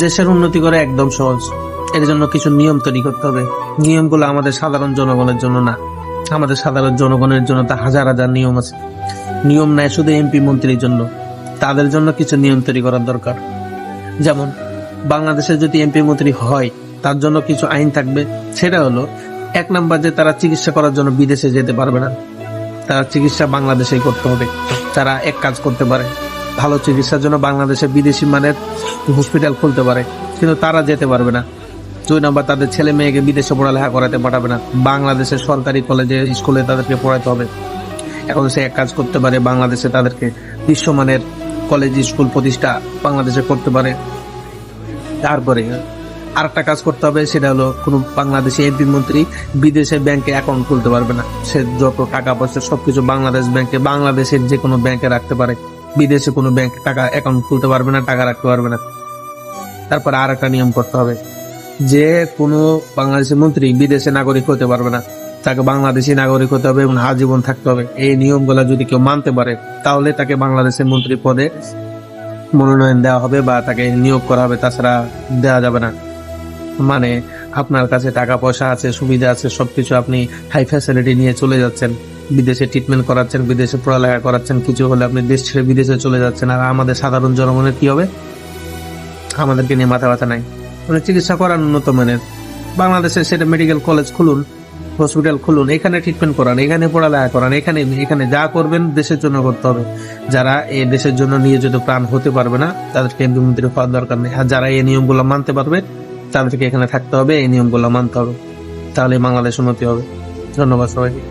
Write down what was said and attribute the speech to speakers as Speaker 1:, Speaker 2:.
Speaker 1: দেশের উন্নতি করা একদম সহজ। এর জন্য কিছু নিয়ম তৈরি করতে হবে। নিয়মগুলো আমাদের সাধারণ জনগণের জন্য না, আমাদের সাধারণ জনগণের জন্য তা হাজার হাজার নিয়ম আছে। নিয়ম নাই শুধু এমপি মন্ত্রীর জন্য, তাদের জন্য কিছু নিয়ম তৈরি করার দরকার। যেমন বাংলাদেশে যদি এমপি মন্ত্রী হয়, তার জন্য কিছু আইন থাকবে। সেটা হলো, 1 নাম্বার যে তারা চিকিৎসা করার জন্য বিদেশে যেতে পারবে না, তারা চিকিৎসা বাংলাদেশেই করতে হবে। তারা এক কাজ করতে পারে, ভালো চিকিৎসার জন্য বাংলাদেশে বিদেশি মানের হসপিটাল খুলতে পারে, কিন্তু তারা যেতে পারবে না। 2 নাম্বার, তাদের ছেলে মেয়েকে বিদেশে পড়ালেখা করাতে পাঠাবে না, বাংলাদেশের সরকারি কলেজে স্কুলে তাদেরকে পড়াতে হবে। এখন সে এক কাজ করতে পারে, বাংলাদেশে তাদেরকে বিশ্বমানের কলেজ স্কুল প্রতিষ্ঠা বাংলাদেশে করতে পারে। তারপরে আরেকটা কাজ করতে হবে, সেটা হলো কোনো বাংলাদেশি এমপি মন্ত্রী বিদেশে ব্যাংকে অ্যাকাউন্ট খুলতে পারবে না। সে যত টাকা পয়সা সবকিছু বাংলাদেশ ব্যাংকে, বাংলাদেশের যে কোনো ব্যাংকে রাখতে পারে, বিদেশে কোনো ব্যাংকে টাকা অ্যাকাউন্ট খুলতে পারবে না, টাকা রাখতে পারবে না। তারপরে আর একটা নিয়ম করতে হবে, যে কোনো বাংলাদেশের মন্ত্রী বিদেশে নাগরিক হতে পারবে না, তাকে বাংলাদেশি নাগরিক হতে হবে এবং আজীবন থাকতে হবে। এই নিয়মগুলো যদি কেউ মানতে পারে, তাহলে তাকে বাংলাদেশের মন্ত্রী পদে মনোনয়ন দেওয়া হবে বা তাকে নিয়োগ করা হবে, তাছাড়া দেওয়া যাবে না। মানে আপনার কাছে টাকা পয়সা আছে, সুবিধা আছে, সবকিছু, আপনি হাই ফ্যাসিলিটি নিয়ে চলে যাচ্ছেন, বিদেশে ট্রিটমেন্ট করাচ্ছেন, বিদেশে পড়ালেখা করাচ্ছেন, কিছু হলে আপনি দেশ ছেড়ে বিদেশে চলে যাচ্ছেন। আর আমাদের সাধারণ জনগণের কি হবে? আমাদেরকে নিয়ে মাথা ব্যথা নাই। মানে চিকিৎসা করান উন্নত মানের, বাংলাদেশে সেটা মেডিকেল কলেজ খুলুন, হসপিটাল খুলুন, এখানে ট্রিটমেন্ট করান, এখানে পড়ালেখা করান, এখানে যা করবেন দেশের জন্য করতে হবে। যারা এই দেশের জন্য নিয়োজিত প্রাণ হতে পারবে না, তাদেরকে এমপি মন্ত্রী হওয়ার দরকার নেই। আর যারা এই নিয়মগুলো মানতে পারবে, তাদেরকে এখানে থাকতে হবে, এই নিয়মগুলো মানতে হবে, তাহলে বাংলাদেশ উন্নতি হবে। ধন্যবাদ সবাইকে।